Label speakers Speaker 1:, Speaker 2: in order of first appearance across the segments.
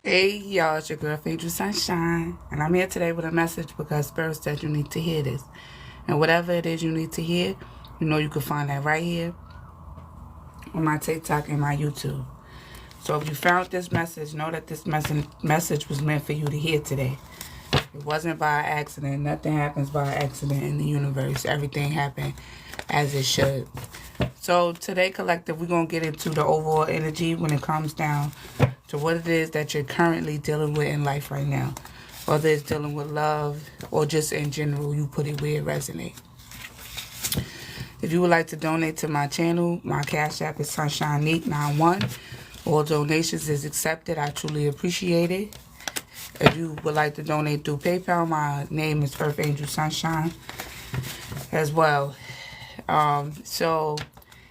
Speaker 1: Hey y'all, it's your girl Angel Sunshine, and I'm here today with a message because Spirit said you need to hear this. And whatever it is you need to hear, you know you can find that right here on my TikTok and my YouTube. So if you found this message, know that this message was meant for you to hear today. It wasn't by accident. Nothing happens by accident in the universe. Everything happened as it should. So today, collective, we're going to get into the overall energy when it comes down to what it is that you're currently dealing with in life right now. Whether it's dealing with love or just in general, you put it where it resonates. If you would like to donate to my channel, my Cash App is SunshineNeek91. All donations is accepted. I truly appreciate it. If you would like to donate through PayPal, my name is EarthAngelSunshine as well. So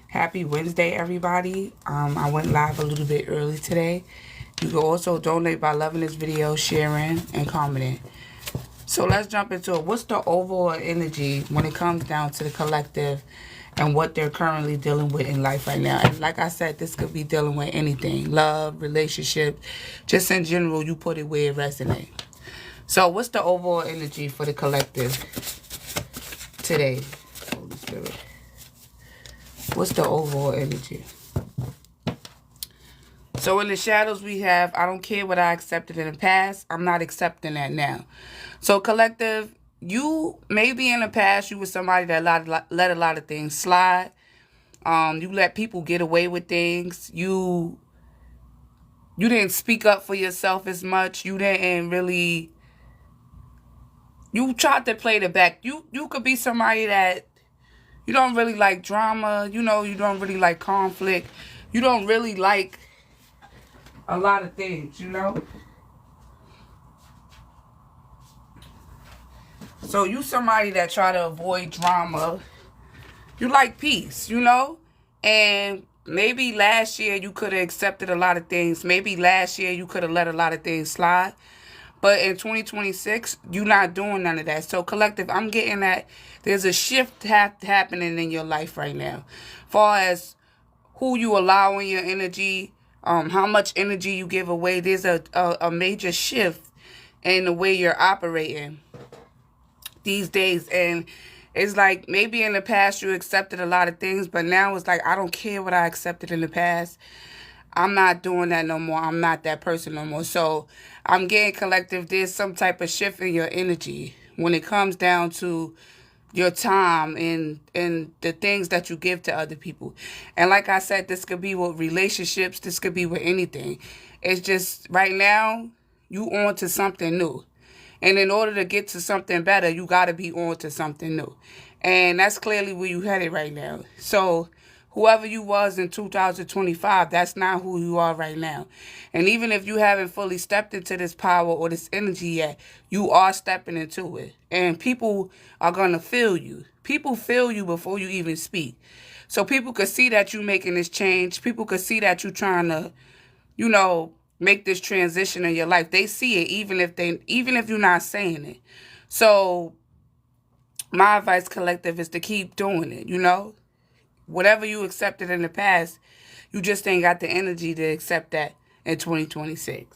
Speaker 1: happy Wednesday, everybody. I went live a little bit early today. You can also donate by loving this video, sharing, and commenting. So let's jump into it. What's the overall energy when it comes down to the collective and what they're currently dealing with in life right now? And like I said, this could be dealing with anything. Love, relationship, just in general, you put it where it resonates. So what's the overall energy for the collective today? Holy Spirit. What's the overall energy? So in the shadows we have, I don't care what I accepted in the past. I'm not accepting that now. So collective, you maybe in the past you were somebody that let a lot of things slide. You let people get away with things. You didn't speak up for yourself as much. You didn't really. You tried to play the back. You could be somebody that you don't really like drama. You know, you don't really like conflict. You don't really like a lot of things, you know. So you somebody that try to avoid drama. You like peace, you know. And maybe last year you could have accepted a lot of things. Maybe last year you could have let a lot of things slide. But in 2026, you're not doing none of that. So collective, I'm getting that there's a shift happening in your life right now. Far as who you allow in your energy, how much energy you give away. There's a major shift in the way you're operating these days. And it's like maybe in the past you accepted a lot of things, but now it's like I don't care what I accepted in the past. I'm not doing that no more. I'm not that person no more. So I'm getting collective. There's some type of shift in your energy when it comes down to your time and the things that you give to other people. And like I said, this could be with relationships. This could be with anything. It's just right now you on to something new. And in order to get to something better, you got to be on to something new. And that's clearly where you headed right now. So whoever you was in 2025, that's not who you are right now. And even if you haven't fully stepped into this power or this energy yet, you are stepping into it. And people are going to feel you. People feel you before you even speak. So people could see that you making this change. People could see that you trying to, you know, make this transition in your life. They see it even if you're not saying it. So my advice, collective, is to keep doing it, you know. Whatever you accepted in the past, you just ain't got the energy to accept that in 2026.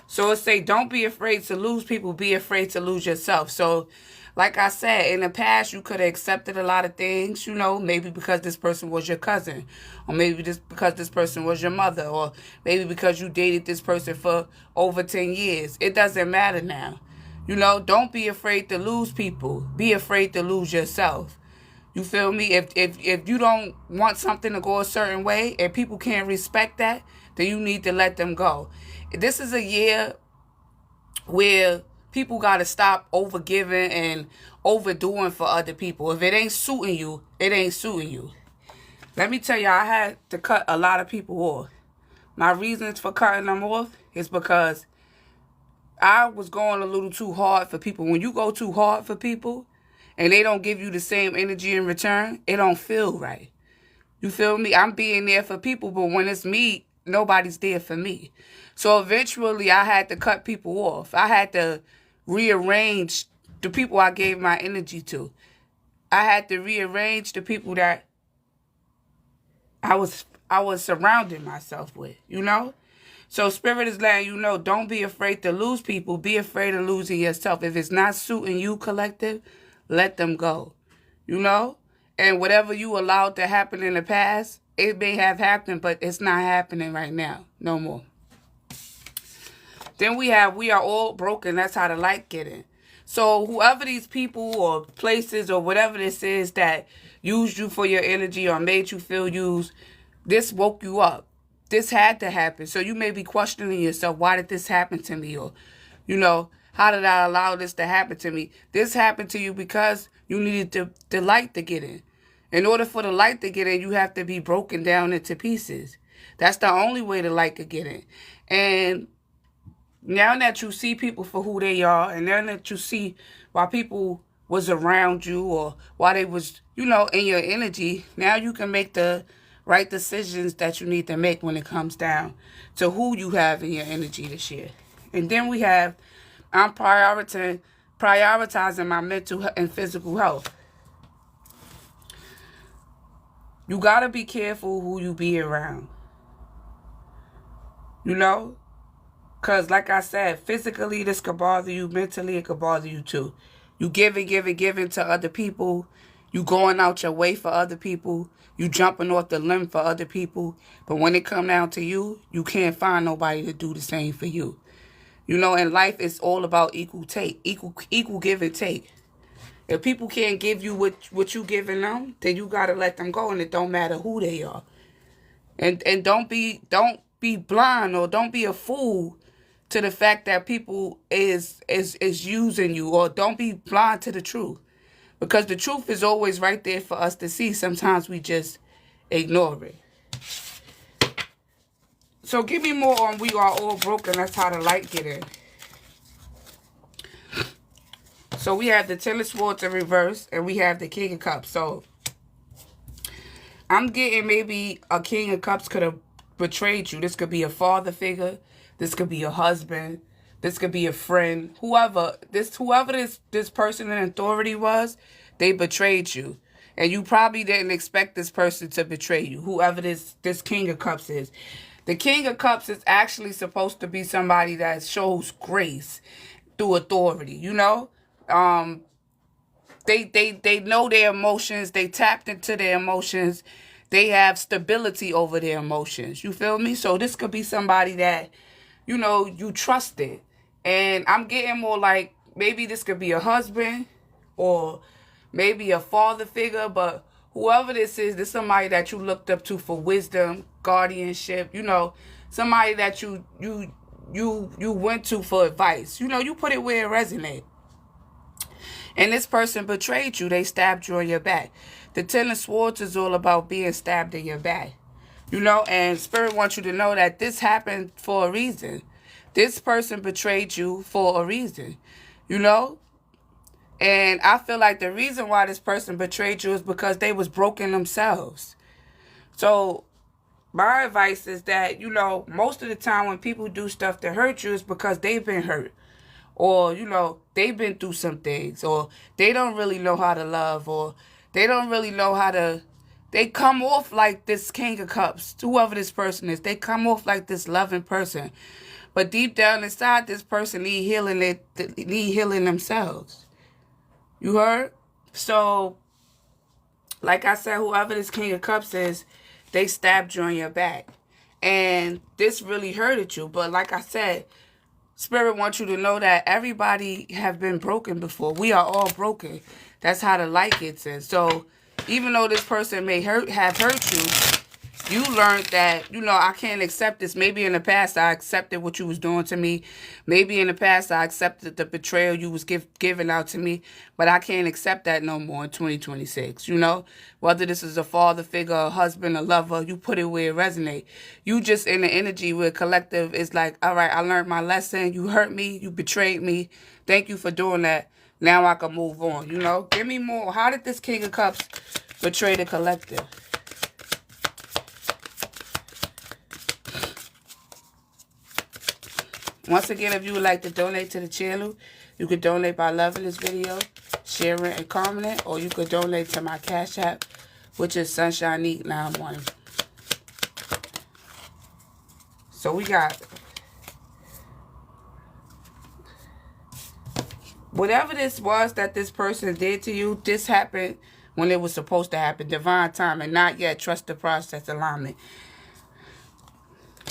Speaker 1: So it say, don't be afraid to lose people. Be afraid to lose yourself. So like I said, in the past, you could have accepted a lot of things, you know, maybe because this person was your cousin, or maybe just because this person was your mother, or maybe because you dated this person for over 10 years. It doesn't matter now. You know, don't be afraid to lose people. Be afraid to lose yourself. You feel me? If you don't want something to go a certain way and people can't respect that, then you need to let them go. This is a year where people got to stop overgiving and overdoing for other people. If it ain't suiting you, it ain't suiting you. Let me tell you, I had to cut a lot of people off. My reasons for cutting them off is because I was going a little too hard for people. When you go too hard for people and they don't give you the same energy in return, it don't feel right. You feel me? I'm being there for people, but when it's me, nobody's there for me. So eventually I had to cut people off. I had to rearrange the people I gave my energy to. I had to rearrange the people that I was surrounding myself with, you know? So Spirit is letting you know, don't be afraid to lose people. Be afraid of losing yourself. If it's not suiting you, collective, let them go. You know? And whatever you allowed to happen in the past, it may have happened, but it's not happening right now. No more. Then we have, we are all broken. That's how the light get in. So whoever these people or places or whatever this is that used you for your energy or made you feel used, this woke you up. This had to happen. So you may be questioning yourself, why did this happen to me? Or, you know, how did I allow this to happen to me? This happened to you because you needed the light to get in. In order for the light to get in, you have to be broken down into pieces. That's the only way the light could get in. And now that you see people for who they are, and now that you see why people was around you or why they was, you know, in your energy, now you can make the right decisions that you need to make when it comes down to who you have in your energy this year. And then we have, I'm prioritizing my mental and physical health. You got to be careful who you be around. You know? Because like I said, physically this could bother you. Mentally it could bother you too. You giving to other people. You going out your way for other people. You jumping off the limb for other people. But when it come down to you, you can't find nobody to do the same for you. You know, in life, it's all about equal give and take. If people can't give you what you giving them, then you got to let them go, and it don't matter who they are. And don't be blind or don't be a fool to the fact that people is using you, or don't be blind to the truth. Because the truth is always right there for us to see. Sometimes we just ignore it. So give me more on we are all broken. That's how the light get in. So we have the Ten of Swords in reverse, and we have the King of Cups. So I'm getting maybe a King of Cups could have betrayed you. This could be a father figure. This could be a husband. This could be a friend. Whoever this person in authority was, they betrayed you. And you probably didn't expect this person to betray you. Whoever this King of Cups is. The King of Cups is actually supposed to be somebody that shows grace through authority, you know? They know their emotions. They tapped into their emotions. They have stability over their emotions. You feel me? So this could be somebody that, you know, you trusted. And I'm getting more like maybe this could be a husband or maybe a father figure, but whoever this is somebody that you looked up to for wisdom, guardianship, you know, somebody that you went to for advice. You know, you put it where it resonates. And this person betrayed you. They stabbed you in your back. The Ten of Swords is all about being stabbed in your back. You know, and Spirit wants you to know that this happened for a reason. This person betrayed you for a reason. You know? And I feel like the reason why this person betrayed you is because they was broken themselves. So my advice is that, you know, most of the time when people do stuff to hurt you is because they've been hurt. Or, you know, they've been through some things. Or they don't really know how to love. Or they don't really know how to... They come off like this King of Cups. Whoever this person is. They come off like this loving person. But deep down inside, this person need healing themselves. You heard? So, like I said, whoever this King of Cups is, they stabbed you on your back. And this really hurted you. But like I said... Spirit wants you to know that everybody have been broken before. We are all broken. That's how the light gets in. So even though this person may have hurt you, you learned that, you know, I can't accept this. Maybe in the past I accepted what you was doing to me. Maybe in the past I accepted the betrayal you was giving out to me. But I can't accept that no more in 2026, you know. Whether this is a father figure, a husband, a lover, you put it where it resonates. You just in the energy where collective is like, all right, I learned my lesson. You hurt me. You betrayed me. Thank you for doing that. Now I can move on, you know. Give me more. How did this King of Cups betray the collective? Once again, if you would like to donate to the channel, you could donate by loving this video, sharing and commenting, or you could donate to my Cash App, which is Sunshine 991. So we got Whatever this was that this person did to you, this happened when it was supposed to happen. Divine time, and not yet. Trust the process. Alignment.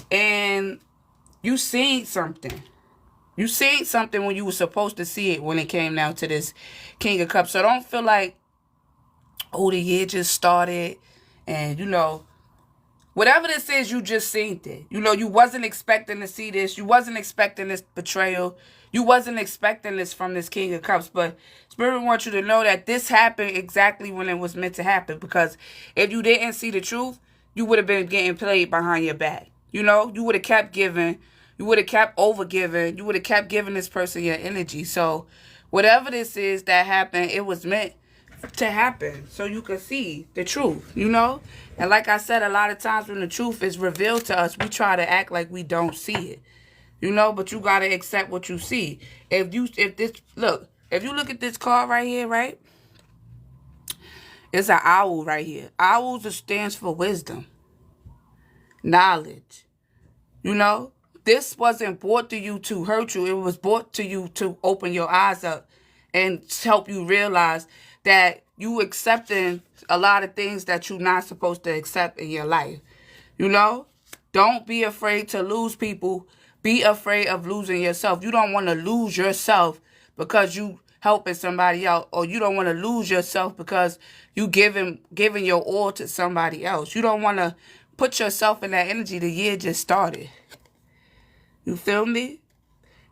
Speaker 1: And you seen something. You seen something when you were supposed to see it when it came down to this King of Cups. So don't feel like, oh, the year just started and, you know, whatever this is, you just seen it. You know, you wasn't expecting to see this. You wasn't expecting this betrayal. You wasn't expecting this from this King of Cups. But Spirit wants you to know that this happened exactly when it was meant to happen. Because if you didn't see the truth, you would have been getting played behind your back. You know, you would have kept giving. You would have kept over-giving. You would have kept giving this person your energy. So whatever this is that happened, it was meant to happen so you can see the truth, you know? And like I said, a lot of times when the truth is revealed to us, we try to act like we don't see it, you know? But you got to accept what you see. If you look at this card right here, right? It's an owl right here. Owls stands for wisdom, knowledge, you know? This wasn't brought to you to hurt you. It was brought to you to open your eyes up and help you realize that you accepting a lot of things that you're not supposed to accept in your life. You know? Don't be afraid to lose people. Be afraid of losing yourself. You don't want to lose yourself because you helping somebody out, or you don't want to lose yourself because you giving your all to somebody else. You don't want to put yourself in that energy. The year just started. You feel me?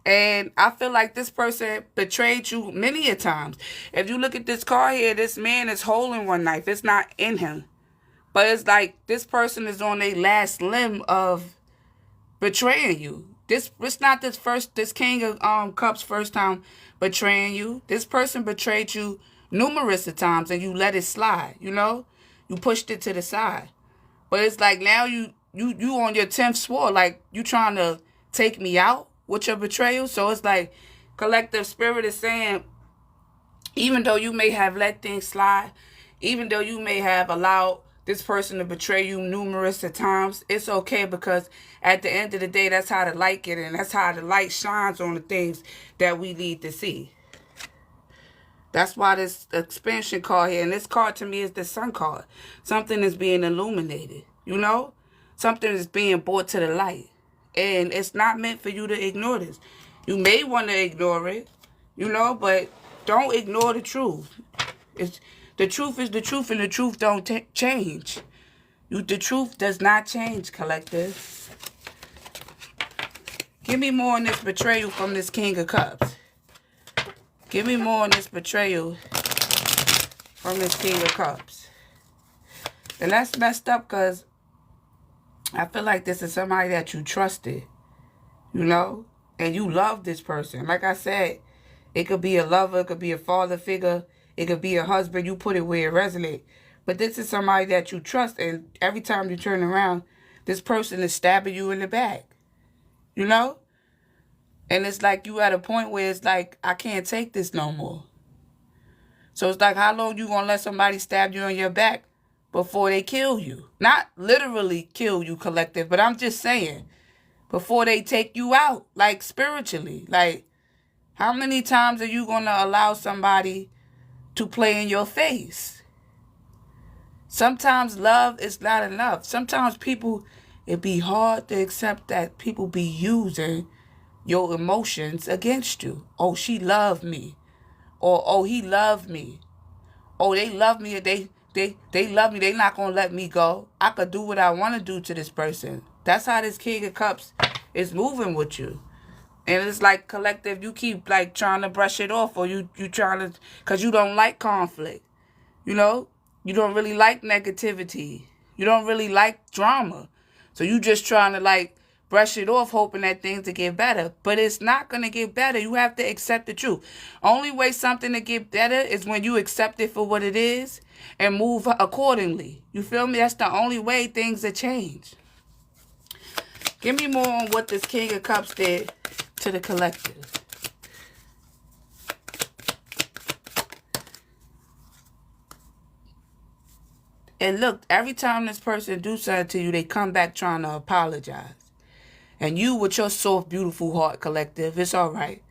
Speaker 1: And I feel like this person betrayed you many a times. If you look at this card here, this man is holding one knife. It's not in him. But it's like this person is on their last limb of betraying you. It's not this King of Cups first time betraying you. This person betrayed you numerous of times and you let it slide, you know? You pushed it to the side. But it's like now you on your 10th sword, like you trying to take me out with your betrayal. So it's like collective spirit is saying, even though you may have let things slide, even though you may have allowed this person to betray you numerous of times, it's okay, because at the end of the day, that's how the light get in. That's how the light shines on the things that we need to see. That's why this expansion card here, and this card to me is the sun card. Something is being illuminated, you know? Something is being brought to the light. And it's not meant for you to ignore this. You may want to ignore it, you know, but don't ignore the truth. The truth is the truth, and the truth don't change. The truth does not change, collective. Give me more on this betrayal from this King of Cups. Give me more on this betrayal from this King of Cups. And that's messed up, because I feel like this is somebody that you trusted, you know, and you love this person. Like I said, it could be a lover, it could be a father figure, it could be a husband. You put it where it resonates. But this is somebody that you trust, and every time you turn around, this person is stabbing you in the back, you know? And it's like you at a point where it's like, I can't take this no more. So it's like, how long you gonna let somebody stab you in your back before they kill you? Not literally kill you, collective, but I'm just saying, before they take you out, like spiritually. Like, how many times are you going to allow somebody to play in your face? Sometimes love is not enough. Sometimes people, it be hard to accept that people be using your emotions against you. Oh, she loved me. Or, oh, he loved me. Oh, they love me. They love me. They not going to let me go. I could do what I want to do to this person. That's how this King of Cups is moving with you. And it's like, collective, you keep like trying to brush it off, or you trying to, because you don't like conflict. You know? You don't really like negativity. You don't really like drama. So you just trying to like brush it off, hoping that things to get better. But it's not going to get better. You have to accept the truth. Only way something to get better is when you accept it for what it is and move accordingly. You feel me? That's the only way things will change. Give me more on what this King of Cups did to the collective. And look, every time this person do something to you, they come back trying to apologize. And you with your soft, beautiful heart, collective, it's all right.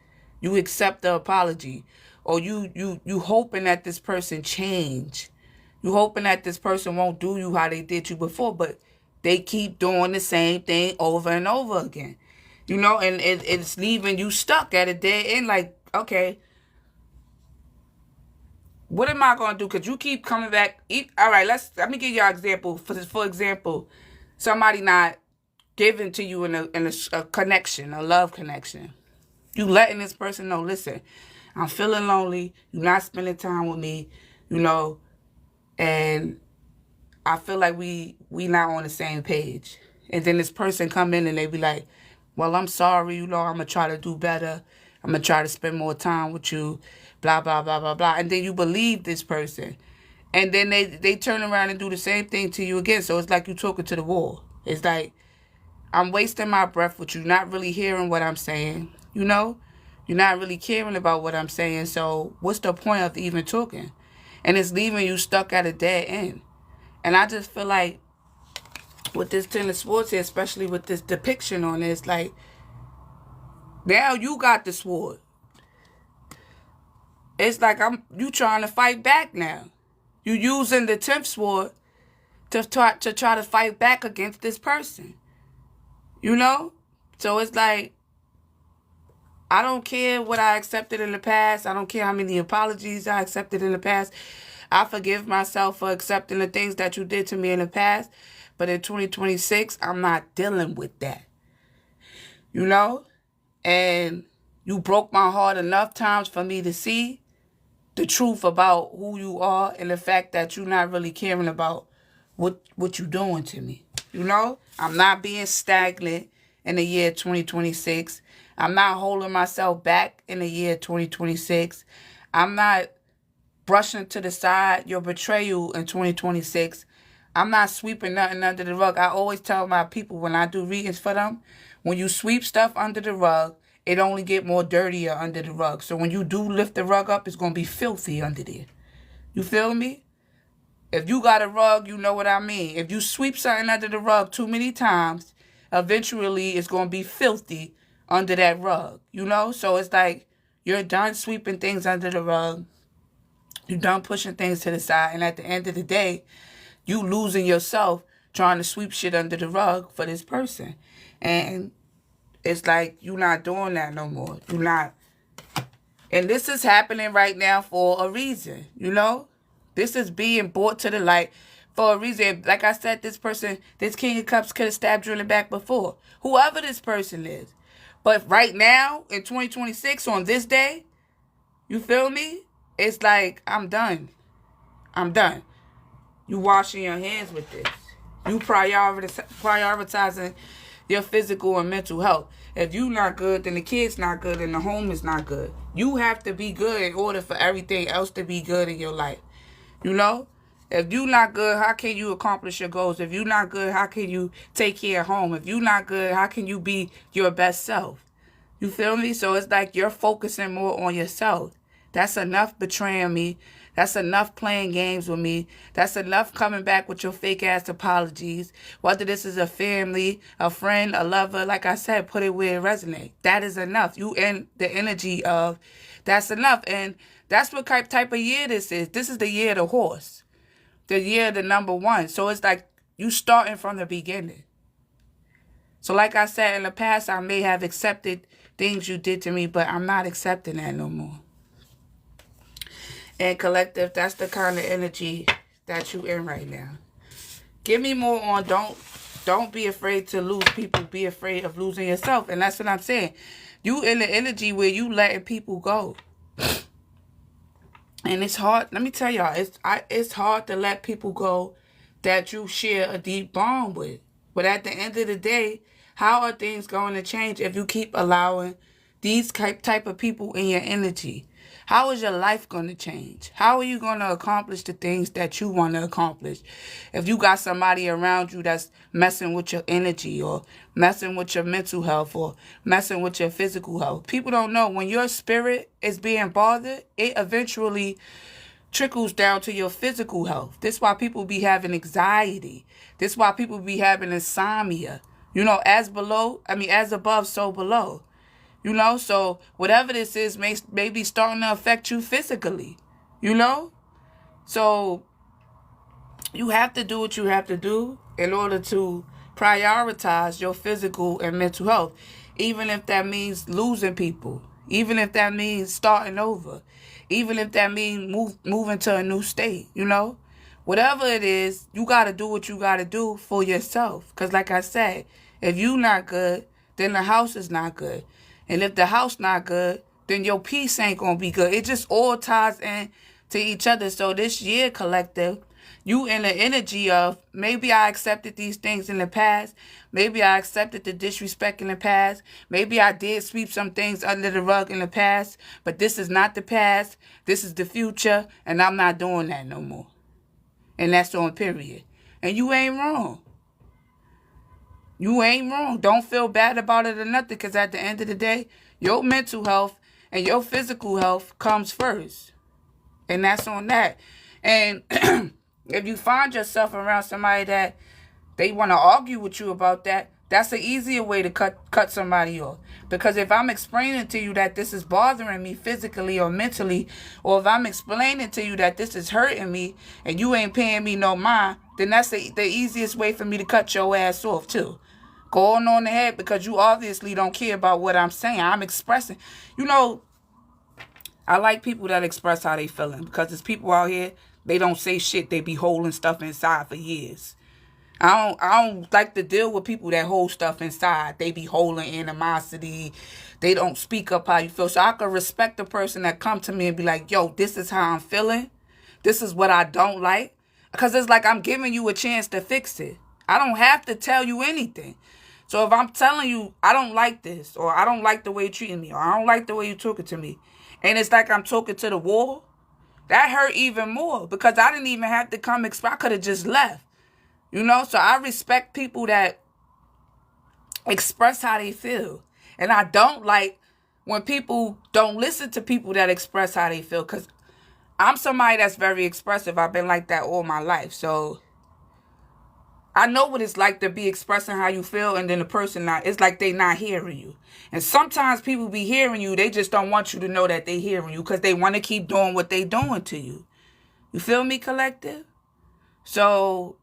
Speaker 1: You accept the apology. Or you hoping that this person change. You hoping that this person won't do you how they did you before, but they keep doing the same thing over and over again. You know, and it's leaving you stuck at a dead end. Like, okay, what am I going to do? Because you keep coming back. All right, let me give you an example. For example, somebody not giving to you in a connection, a love connection. You letting this person know, listen, I'm feeling lonely. You're not spending time with me, you know, and I feel like we not on the same page. And then this person come in and they be like, well, I'm sorry, you know, I'm going to try to do better. I'm going to try to spend more time with you, blah, blah, blah, blah, blah. And then you believe this person. And then they turn around and do the same thing to you again. So it's like you talking to the wall. It's like, I'm wasting my breath with you, not really hearing what I'm saying, you know? You're not really caring about what I'm saying. So what's the point of even talking? And it's leaving you stuck at a dead end. And I just feel like with this Ten of Swords here, especially with this depiction on it, it's like, now you got the sword. It's like you trying to fight back now. You using the 10th sword to try to fight back against this person. You know? So it's like, I don't care what I accepted in the past. I don't care how many apologies I accepted in the past. I forgive myself for accepting the things that you did to me in the past. But in 2026, I'm not dealing with that. You know? And you broke my heart enough times for me to see the truth about who you are and the fact that you're not really caring about what you're doing to me. You know? I'm not being stagnant in the year 2026. I'm not holding myself back in the year 2026. I'm not brushing to the side your betrayal in 2026. I'm not sweeping nothing under the rug. I always tell my people when I do readings for them, when you sweep stuff under the rug, it only get more dirtier under the rug. So when you do lift the rug up, it's going to be filthy under there. You feel me? If you got a rug, you know what I mean. If you sweep something under the rug too many times, eventually it's going to be filthy under that rug. You know? So it's like you're done sweeping things under the rug. You're done pushing things to the side. And at the end of the day, you losing yourself trying to sweep shit under the rug for this person. And it's like you're not doing that no more. You're not. And this is happening right now for a reason, you know? This is being brought to the light for a reason. Like I said, this person, this King of Cups could have stabbed you in the back before. Whoever this person is. But right now, in 2026, on this day, you feel me? It's like, I'm done. I'm done. You washing your hands with this. You prioritizing your physical and mental health. If you not good, then the kid's not good and the home is not good. You have to be good in order for everything else to be good in your life. You know? If you not good, how can you accomplish your goals? If you not good, how can you take care of home? If you not good, how can you be your best self? You feel me? So it's like you're focusing more on yourself. That's enough betraying me. That's enough playing games with me. That's enough coming back with your fake-ass apologies. Whether this is a family, a friend, a lover, like I said, put it where it resonates. That is enough. You in the energy of that's enough. And that's what type of year this is. This is the year of the horse. The year of the number one. So it's like you starting from the beginning. So like I said, in the past, I may have accepted things you did to me, but I'm not accepting that no more. And collective, that's the kind of energy that you in right now. Give me more on don't be afraid to lose people. Be afraid of losing yourself. And that's what I'm saying. You in the energy where you letting people go. And it's hard. Let me tell y'all, it's hard to let people go that you share a deep bond with. But at the end of the day, how are things going to change if you keep allowing these type of people in your energy? How is your life going to change? How are you going to accomplish the things that you want to accomplish? If you got somebody around you that's messing with your energy or messing with your mental health or messing with your physical health. People don't know when your spirit is being bothered, it eventually trickles down to your physical health. This is why people be having anxiety. This is why people be having insomnia. You know, as above, so below. You know, so whatever this is may be starting to affect you physically. You know? So you have to do what you have to do in order to prioritize your physical and mental health. Even if that means losing people. Even if that means starting over. Even if that means moving to a new state, you know? Whatever it is, you got to do what you got to do for yourself. Because like I said, if you not good, then the house is not good. And if the house not good, then your peace ain't going to be good. It just all ties in to each other. So this year, collective, you in the energy of, maybe I accepted these things in the past. Maybe I accepted the disrespect in the past. Maybe I did sweep some things under the rug in the past. But this is not the past. This is the future. And I'm not doing that no more. And that's on period. And you ain't wrong. You ain't wrong. Don't feel bad about it or nothing, because at the end of the day, your mental health and your physical health comes first. And that's on that. And if you find yourself around somebody that they want to argue with you about that, that's an easier way to cut somebody off. Because if I'm explaining to you that this is bothering me physically or mentally, or if I'm explaining to you that this is hurting me and you ain't paying me no mind, then that's the easiest way for me to cut your ass off too. Going on ahead, because you obviously don't care about what I'm saying. I'm expressing. You know, I like people that express how they feeling, because there's people out here, they don't say shit. They be holding stuff inside for years. I don't like to deal with people that hold stuff inside. They be holding animosity. They don't speak up how you feel. So I can respect the person that come to me and be like, yo, this is how I'm feeling. This is what I don't like. Because it's like I'm giving you a chance to fix it. I don't have to tell you anything. So if I'm telling you I don't like this, or I don't like the way you're treating me, or I don't like the way you're talking to me, and it's like I'm talking to the wall, that hurt even more, because I didn't even have to come I could have just left. You know, so I respect people that express how they feel. And I don't like when people don't listen to people that express how they feel, because I'm somebody that's very expressive. I've been like that all my life. So I know what it's like to be expressing how you feel, and then the person not, it's like they not hearing you. And sometimes people be hearing you, they just don't want you to know that they hearing you, because they want to keep doing what they doing to you. You feel me, collective? So,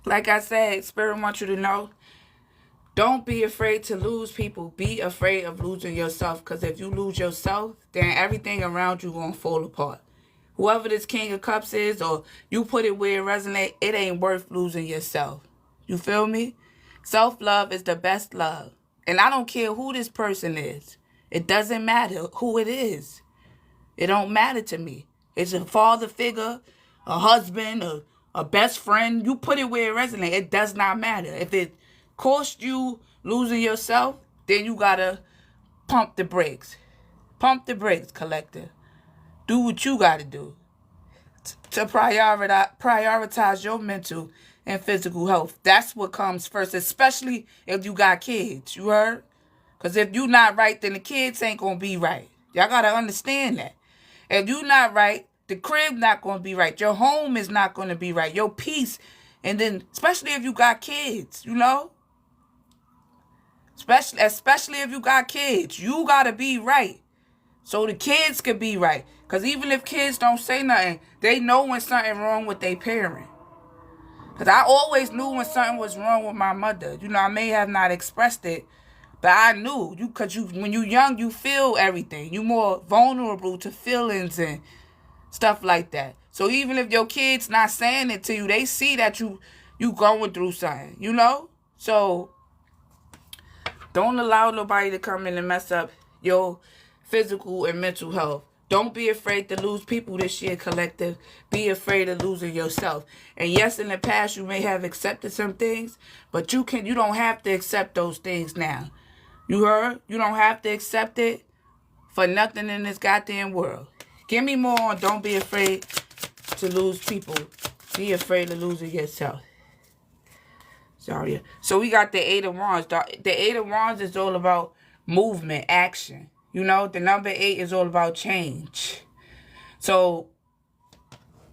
Speaker 1: like I said, Spirit wants you to know, don't be afraid to lose people. Be afraid of losing yourself, because if you lose yourself, then everything around you gonna fall apart. Whoever this King of Cups is, or you put it where it resonates, it ain't worth losing yourself. You feel me? Self-love is the best love. And I don't care who this person is. It doesn't matter who it is. It don't matter to me. It's a father figure, a husband, a best friend. You put it where it resonates. It does not matter. If it costs you losing yourself, then you gotta pump the brakes. Pump the brakes, collective. Do what you got to do to prioritize your mental and physical health. That's what comes first, especially if you got kids. You heard? Because if you not right, then the kids ain't going to be right. Y'all got to understand that. If you not right, the crib not going to be right. Your home is not going to be right. Your peace. And then, especially if you got kids, you know? Especially if you got kids. You got to be right. So the kids could be right. Because even if kids don't say nothing, they know when something wrong with their parent. Because I always knew when something was wrong with my mother. You know, I may have not expressed it, but I knew. Because when you're young, you feel everything. You're more vulnerable to feelings and stuff like that. So even if your kid's not saying it to you, they see that you going through something, you know? So don't allow nobody to come in and mess up your physical and mental health. Don't be afraid to lose people this year, collective. Be afraid of losing yourself. And yes, in the past you may have accepted some things, but you don't have to accept those things now. You heard? You don't have to accept it for nothing in this goddamn world. Give me more on don't be afraid to lose people. Be afraid of losing yourself. Sorry. So we got the Eight of Wands. The Eight of Wands is all about movement, action. You know, the number 8 is all about change. So,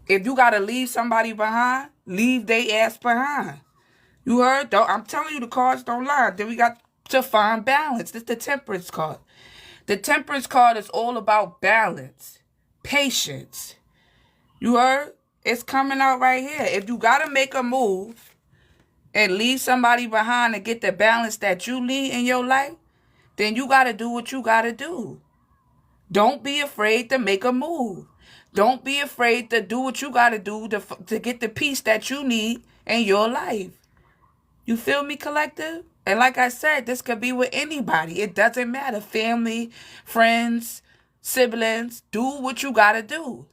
Speaker 1: if you got to leave somebody behind, leave they ass behind. You heard? I'm telling you, the cards don't lie. Then we got to find balance. This is the Temperance card. The Temperance card is all about balance, patience. You heard? It's coming out right here. If you got to make a move and leave somebody behind to get the balance that you need in your life, then you got to do what you got to do. Don't be afraid to make a move. Don't be afraid to do what you got to do to get the peace that you need in your life. You feel me, collective? And like I said, this could be with anybody. It doesn't matter. Family, friends, siblings. Do what you got to do.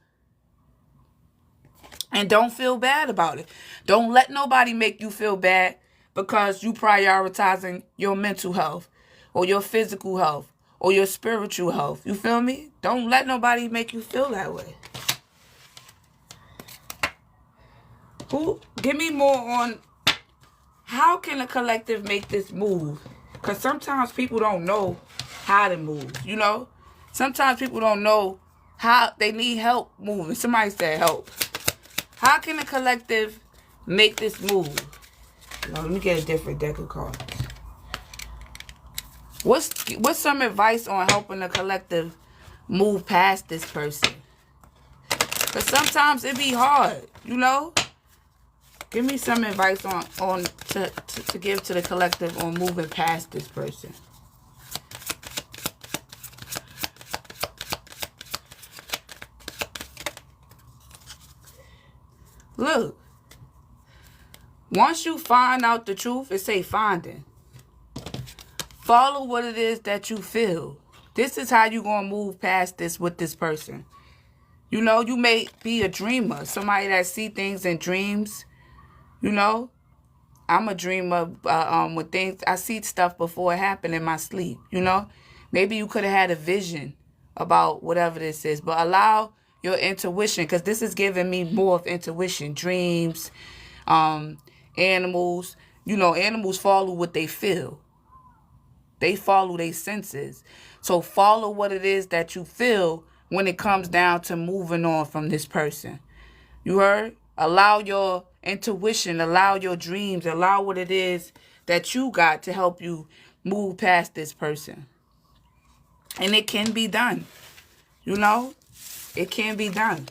Speaker 1: And don't feel bad about it. Don't let nobody make you feel bad because you prioritizing your mental health or your physical health or your spiritual health. You feel me? Don't let nobody make you feel that way. Give me more on how can a collective make this move? Because sometimes people don't know how to move, you know? Sometimes people don't know how they need help moving. Somebody said help. How can a collective make this move? No, let me get a different deck of cards. What's some advice on helping a collective move past this person? Because sometimes it be hard, you know? Give me some advice to give to the collective on moving past this person. Look, once you find out the truth, it say finding. Follow what it is that you feel. This is how you going to move past this with this person. You know, you may be a dreamer, somebody that see things in dreams. You know, I'm a dreamer with things. I see stuff before it happened in my sleep, you know. Maybe you could have had a vision about whatever this is, but allow your intuition, because this is giving me more of intuition. Dreams, animals. You know, animals follow what they feel. They follow their senses. So follow what it is that you feel when it comes down to moving on from this person. You heard? Allow your intuition, allow your dreams, allow what it is that you got to help you move past this person. And it can be done. You know? It can be done.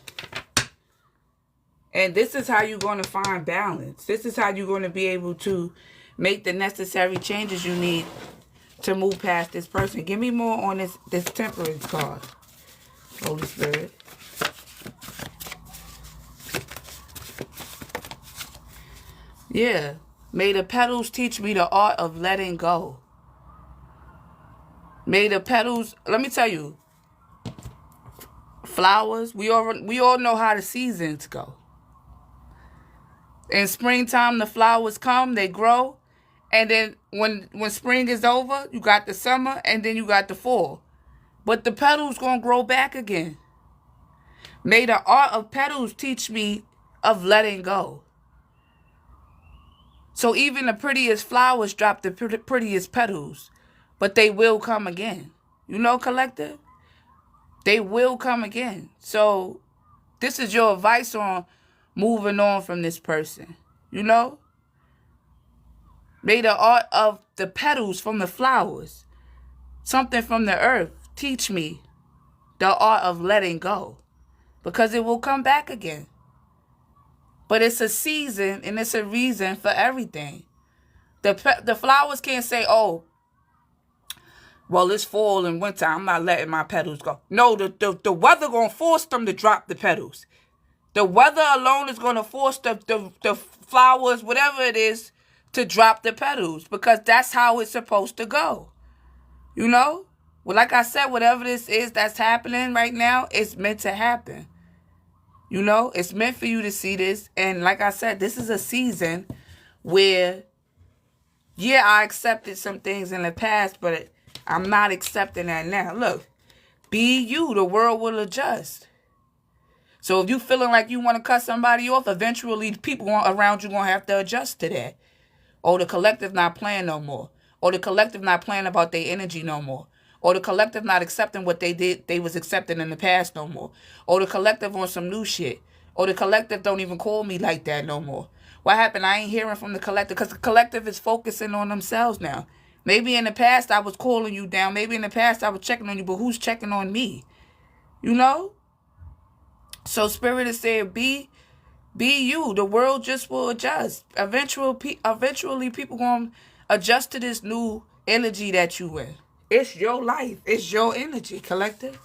Speaker 1: And this is how you're going to find balance. This is how you're going to be able to make the necessary changes you need to move past this person. Give me more on this Temperance card, Holy Spirit. Yeah. May the petals teach me the art of letting go. May the petals, let me tell you, flowers, we all know how the seasons go. In springtime, the flowers come, they grow. And then when spring is over, you got the summer and then you got the fall. But the petals going to grow back again. May the art of petals teach me of letting go. So even the prettiest flowers drop the prettiest petals. But they will come again. You know, collective? They will come again. So this is your advice on moving on from this person. You know? May the art of the petals from the flowers, something from the earth, teach me the art of letting go. Because it will come back again. But it's a season and it's a reason for everything. The flowers can't say, oh, well, it's fall and winter, I'm not letting my petals go. No, the weather going to force them to drop the petals. The weather alone is going to force the flowers, whatever it is, to drop the petals. Because that's how it's supposed to go. You know? Well, like I said, whatever this is that's happening right now, it's meant to happen. You know? It's meant for you to see this. And like I said, this is a season where, yeah, I accepted some things in the past, but I'm not accepting that now. Look, be you. The world will adjust. So if you feeling like you want to cut somebody off, eventually people around you going to have to adjust to that. Or the collective not playing no more. Or the collective not playing about their energy no more. Or the collective not accepting what they was accepting in the past no more. Or the collective on some new shit. Or the collective don't even call me like that no more. What happened? I ain't hearing from the collective because the collective is focusing on themselves now. Maybe in the past I was calling you down. Maybe in the past I was checking on you, but who's checking on me? You know? So Spirit is saying, be you. The world just will adjust. Eventually people going to adjust to this new energy that you in. It's your life. It's your energy, collective.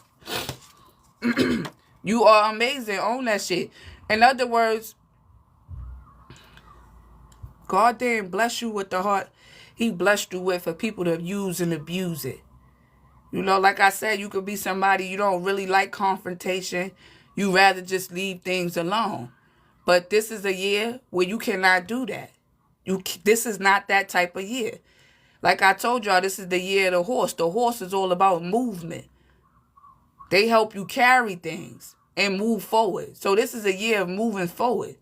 Speaker 1: You are amazing. Own that shit. In other words, God didn't bless you with the heart He blessed you with for people to use and abuse it. You know, like I said, you could be somebody you don't really like confrontation. You rather just leave things alone. But this is a year where you cannot do that. This is not that type of year. Like I told y'all, this is the year of the horse. The horse is all about movement. They help you carry things and move forward. So this is a year of moving forward,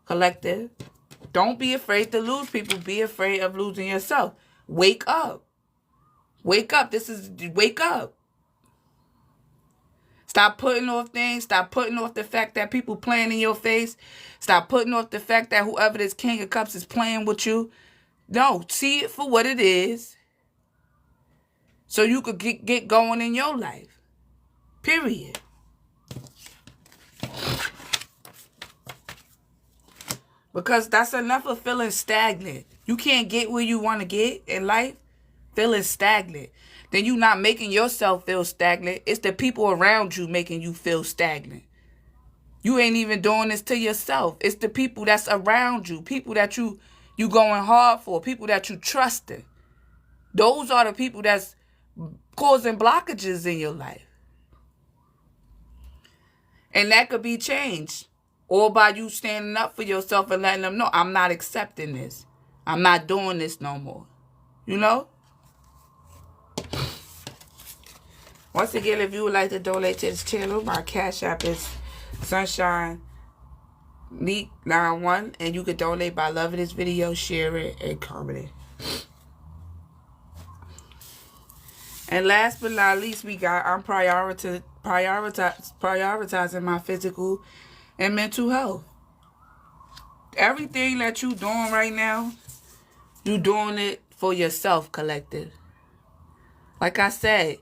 Speaker 1: collective. Don't be afraid to lose people. Be afraid of losing yourself. Wake up. Wake up. Wake up. Stop putting off things. Stop putting off the fact that people playing in your face. Stop putting off the fact that whoever this King of Cups is playing with you. No, see it for what it is. So you could get going in your life. Period. Because that's enough of feeling stagnant. You can't get where you want to get in life feeling stagnant. Then you're not making yourself feel stagnant. It's the people around you making you feel stagnant. You ain't even doing this to yourself. It's the people that's around you. People that you going hard for. People that you trusting. Those are the people that's causing blockages in your life. And that could be changed. Or by you standing up for yourself and letting them know, I'm not accepting this. I'm not doing this no more. You know? Once again, if you would like to donate to this channel, my Cash App is Sunshine Neat 91, and you can donate by loving this video, sharing, and commenting. And last but not least, I'm prioritizing my physical and mental health. Everything that you doing right now, you doing it for yourself, collective. Like I said,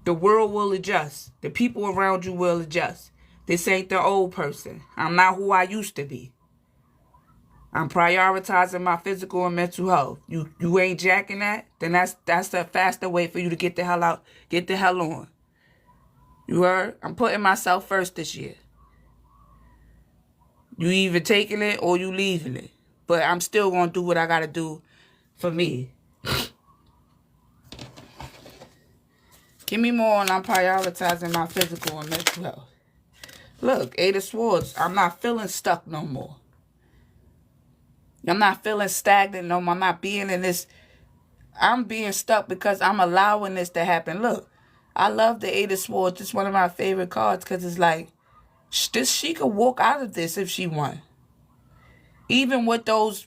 Speaker 1: the world will adjust. The people around you will adjust. This ain't the old person. I'm not who I used to be. I'm prioritizing my physical and mental health. You ain't jacking that? Then that's a faster way for you to get the hell out. Get the hell on. You heard? I'm putting myself first this year. You either taking it or you leaving it. But I'm still going to do what I got to do for me. Give me more and I'm prioritizing my physical and mental health. Look, 8 of Swords. I'm not feeling stuck no more. I'm not feeling stagnant no more. I'm not being in this. I'm being stuck because I'm allowing this to happen. Look, I love the 8 of Swords. It's one of my favorite cards because it's like, she could walk out of this if she want. Even with those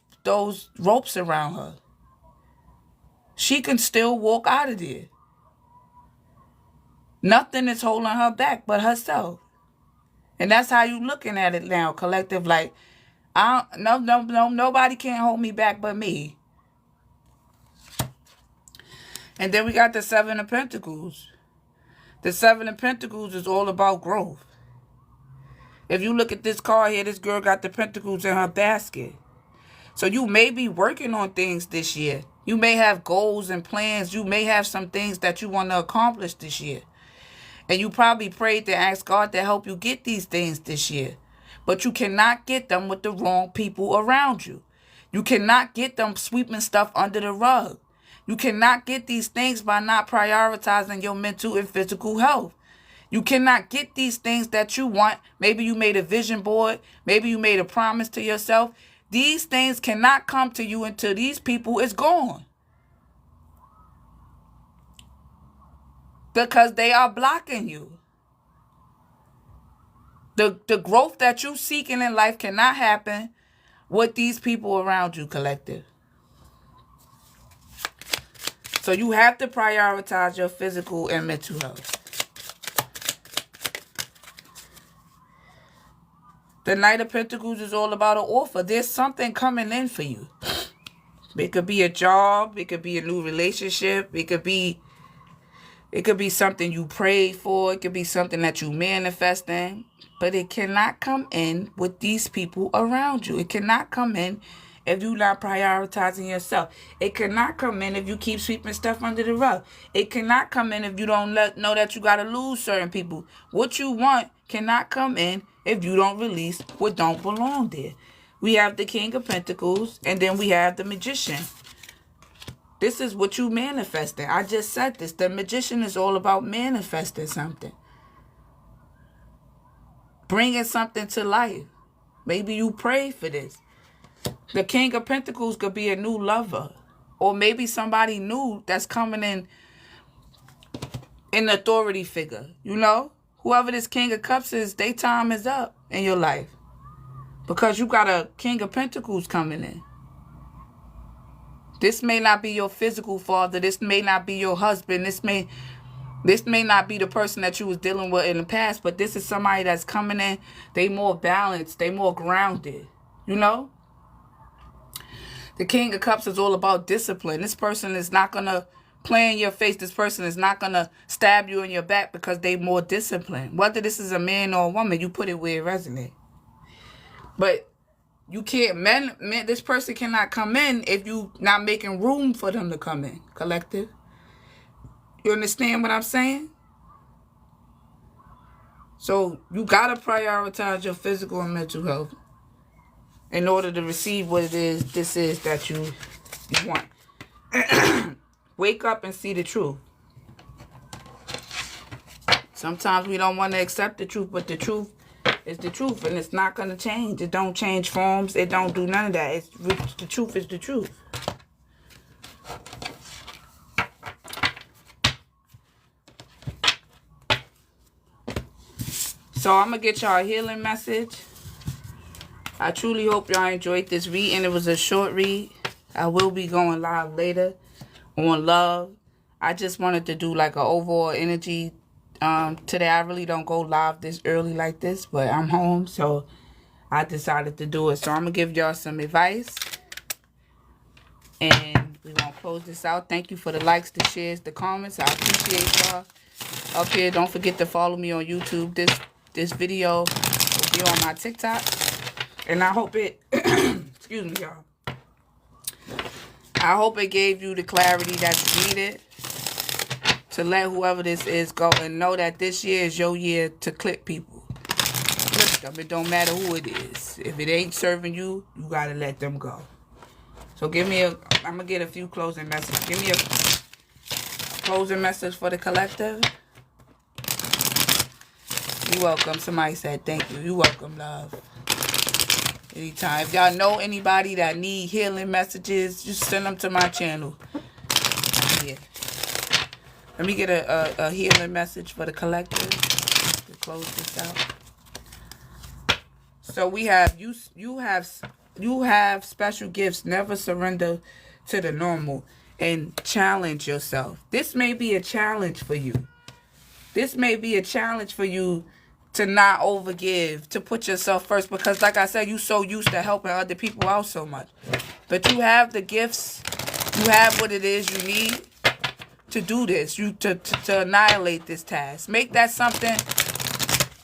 Speaker 1: ropes around her. She can still walk out of there. Nothing is holding her back but herself. And that's how you looking at it now, collective. Like, nobody can't hold me back but me. And then we got the 7 of Pentacles. The 7 of Pentacles is all about growth. If you look at this card here, this girl got the pentacles in her basket. So you may be working on things this year. You may have goals and plans. You may have some things that you want to accomplish this year. And you probably prayed to ask God to help you get these things this year. But you cannot get them with the wrong people around you. You cannot get them sweeping stuff under the rug. You cannot get these things by not prioritizing your mental and physical health. You cannot get these things that you want. Maybe you made a vision board. Maybe you made a promise to yourself. These things cannot come to you until these people is gone. Because they are blocking you. The growth that you're seeking in life cannot happen with these people around you, collective. So you have to prioritize your physical and mental health. The Knight of Pentacles is all about an offer. There's something coming in for you. It could be a job. It could be a new relationship. It could be something you prayed for. It could be something that you manifesting. But it cannot come in with these people around you. It cannot come in if you're not prioritizing yourself. It cannot come in if you keep sweeping stuff under the rug. It cannot come in if you don't know that you got to lose certain people. What you want cannot come in if you don't release what don't belong there. We have the King of Pentacles, and then we have the Magician. This is what you manifesting. I just said this. The Magician is all about manifesting something. Bringing something to life. Maybe you prayed for this. The King of Pentacles could be a new lover. Or maybe somebody new that's coming in an authority figure. You know? Whoever this King of Cups is, their time is up in your life. Because you got a King of Pentacles coming in. This may not be your physical father. This may not be your husband. This may not be the person that you was dealing with in the past. But this is somebody that's coming in. They more balanced. They more grounded. You know? The King of Cups is all about discipline. This person is not going to play in your face. This person is not going to stab you in your back because they more disciplined. Whether this is a man or a woman, you put it where it resonates. But you can't, this person cannot come in if you not making room for them to come in, collective. You understand what I'm saying? So you got to prioritize your physical and mental health in order to receive what it is, this is that you want. Wake up and see the truth. Sometimes we don't want to accept the truth, but the truth is the truth, and it's not going to change. It don't change forms. It don't do none of that. The truth is the truth. So I'm going to get y'all a healing message. I truly hope y'all enjoyed this read, and it was a short read. I will be going live later on love. I just wanted to do like an overall energy today. I really don't go live this early like this, but I'm home, so I decided to do it. So I'm going to give y'all some advice, and we're going to close this out. Thank you for the likes, the shares, the comments. I appreciate y'all. Up here, don't forget to follow me on YouTube. This video will be on my TikTok. And I hope it, excuse me, y'all. I hope it gave you the clarity that you needed to let whoever this is go and know that this year is your year to clip people. Clip them. It don't matter who it is. If it ain't serving you, you got to let them go. So I'm going to get a few closing messages. Give me a closing message for the collective. You're welcome. Somebody said thank you. You're welcome, love. Anytime. If y'all know anybody that need healing messages, just send them to my channel. Yeah. Let me get a healing message for the collective to close this out. So we have you have special gifts. Never surrender to the normal and challenge yourself. This may be a challenge for you. This may be a challenge for you to not overgive, to put yourself first, because like I said, you so used to helping other people out so much. But you have the gifts, you have what it is you need to do this, to annihilate this task. Make that something,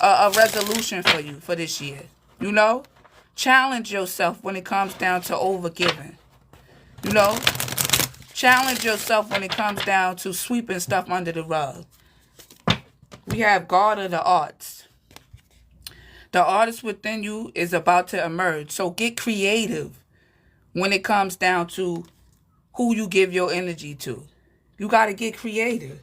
Speaker 1: a resolution for you for this year. You know? Challenge yourself when it comes down to overgiving. You know? Challenge yourself when it comes down to sweeping stuff under the rug. We have God of the Arts. The artist within you is about to emerge. So get creative when it comes down to who you give your energy to. You got to get creative.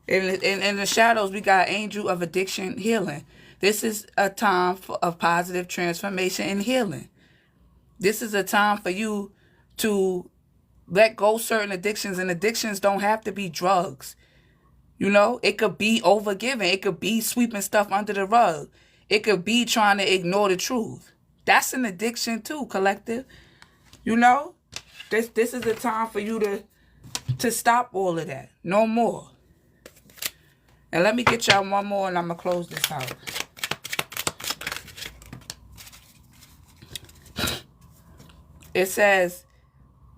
Speaker 1: In the shadows, we got Angel of Addiction Healing. This is a time of positive transformation and healing. This is a time for you to let go certain addictions. And addictions don't have to be drugs. You know, it could be overgiving. It could be sweeping stuff under the rug. It could be trying to ignore the truth. That's an addiction too, collective. You know, this is a time for you to stop all of that. No more. And let me get y'all one more, and I'm gonna close this out. It says,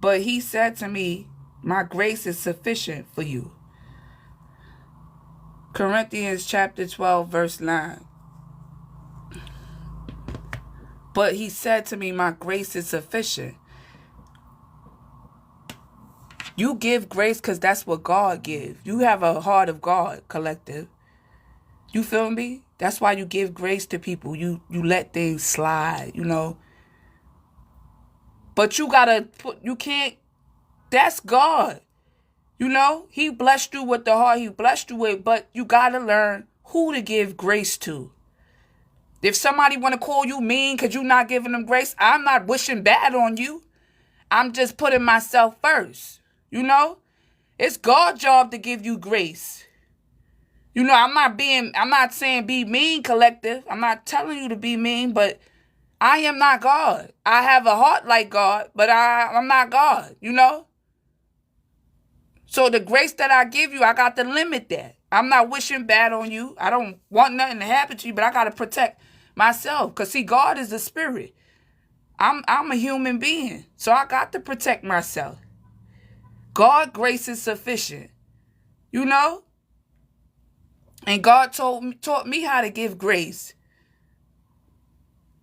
Speaker 1: But he said to me, my grace is sufficient for you. Corinthians chapter 12, verse 9. But he said to me, my grace is sufficient. You give grace because that's what God gives. You have a heart of God, collective. You feel me? That's why you give grace to people. You let things slide, you know. But you gotta you can't, that's God. You know, he blessed you with the heart he blessed you with, but you gotta learn who to give grace to. If somebody want to call you mean because you're not giving them grace, I'm not wishing bad on you. I'm just putting myself first. You know, it's God's job to give you grace. You know, I'm not saying be mean, collective. I'm not telling you to be mean, but I am not God. I have a heart like God, but I'm not God, you know? So the grace that I give you, I got to limit that. I'm not wishing bad on you. I don't want nothing to happen to you, but I got to protect myself. Because, see, God is a spirit. I'm a human being, so I got to protect myself. God's grace is sufficient, you know? And God taught me how to give grace.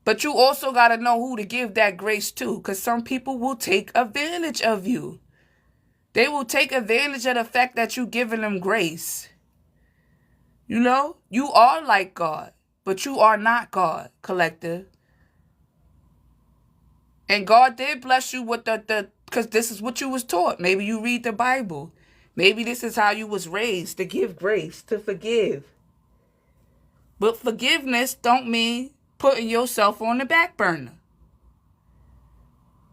Speaker 1: But you also got to know who to give that grace to, because some people will take advantage of you. They will take advantage of the fact that you're giving them grace. You know, you are like God, but you are not God, collective. And God did bless you with because this is what you was taught. Maybe you read the Bible. Maybe this is how you was raised, to give grace, to forgive. But forgiveness don't mean putting yourself on the back burner.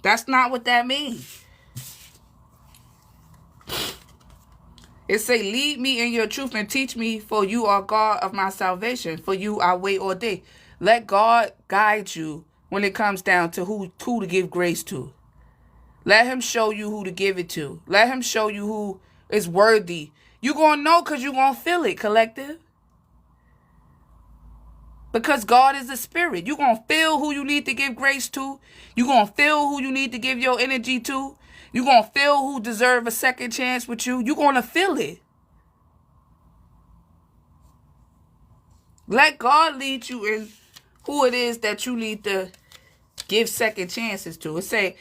Speaker 1: That's not what that means. It say, lead me in your truth and teach me, for you are God of my salvation. For you I wait all day. Let God guide you when it comes down to who to give grace to. Let him show you who to give it to. Let him show you who is worthy. You're going to know because you're going to feel it, collective. Because God is a spirit. You're going to feel who you need to give grace to. You're going to feel who you need to give your energy to. You're going to feel who deserve a second chance with you. You're going to feel it. Let God lead you in who it is that you need to give second chances to. It say,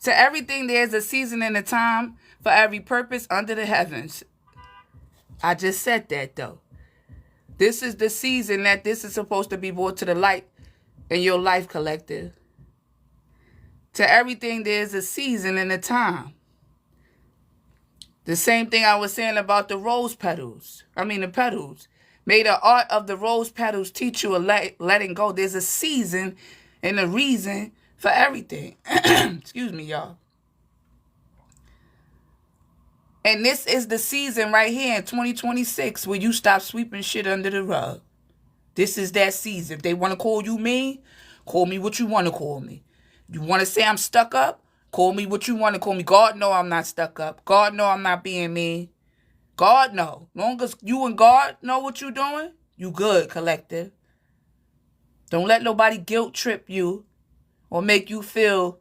Speaker 1: to everything there's a season and a time for every purpose under the heavens. I just said that, though. This is the season that this is supposed to be brought to the light in your life, collective. To everything there's a season and a time. The same thing I was saying about the rose petals. The petals. May the art of the rose petals teach you a letting go. There's a season and a reason for everything. Excuse me, y'all. And this is the season right here in 2026 where you stop sweeping shit under the rug. This is that season. If they want to call you mean, call me what you want to call me. You want to say I'm stuck up? Call me what you want to call me. God know I'm not stuck up. God know I'm not being mean. God know. Long as you and God know what you're doing, you good, collective. Don't let nobody guilt trip you or make you feel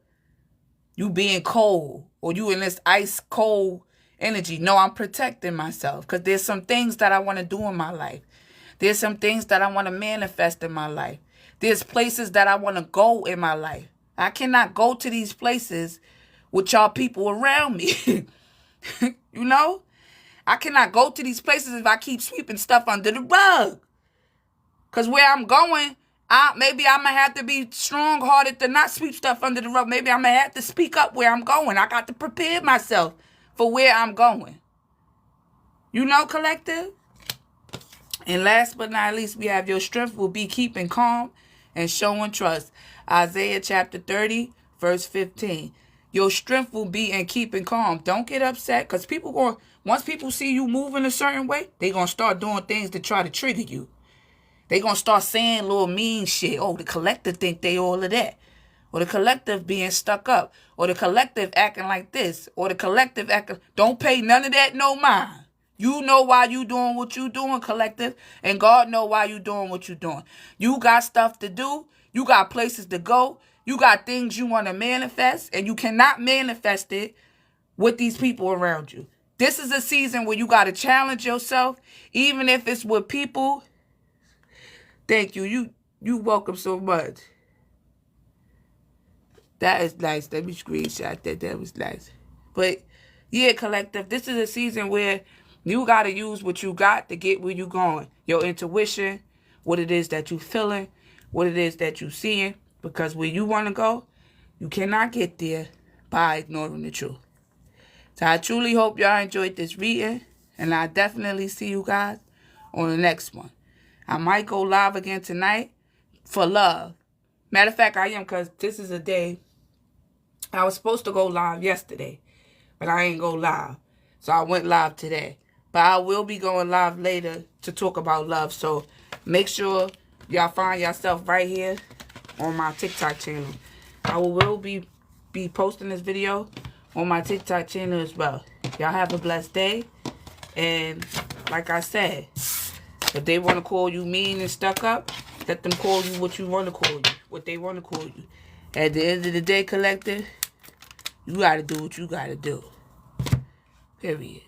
Speaker 1: you being cold or you in this ice cold energy. No, I'm protecting myself because there's some things that I want to do in my life. There's some things that I want to manifest in my life. There's places that I want to go in my life. I cannot go to these places with y'all people around me. You know? I cannot go to these places if I keep sweeping stuff under the rug. Because where I'm going, maybe I'm going to have to be strong-hearted to not sweep stuff under the rug. Maybe I'm going to have to speak up where I'm going. I got to prepare myself for where I'm going. You know, collective? And last but not least, we have your strength will be keeping calm and showing trust. Isaiah chapter 30, verse 15. Your strength will be in keeping calm. Don't get upset because once people see you moving a certain way, they're going to start doing things to try to trigger you. They're going to start saying little mean shit. Oh, the collective think they all of that. Or the collective being stuck up. Or the collective acting like this. Or the collective acting. Don't pay none of that no mind. You know why you doing what you doing, collective. And God know why you doing what you doing. You got stuff to do. You got places to go. You got things you want to manifest. And you cannot manifest it with these people around you. This is a season where you got to challenge yourself, even if it's with people. Thank you. You welcome so much. That is nice. Let me screenshot that. That was nice. But, yeah, collective, this is a season where you got to use what you got to get where you going. Your intuition, what it is that you feeling, what it is that you seeing. Because where you want to go, you cannot get there by ignoring the truth. So I truly hope y'all enjoyed this reading. And I definitely see you guys on the next one. I might go live again tonight for love. Matter of fact, I am, because this is a day. I was supposed to go live yesterday, but I ain't go live. So I went live today. But I will be going live later to talk about love. So make sure y'all find yourself right here on my TikTok channel. I will be posting this video on my TikTok channel as well. Y'all have a blessed day. And like I said, if they want to call you mean and stuck up, let them call you what you want to call you. What they want to call you. At the end of the day, collective, you got to do what you got to do. Period.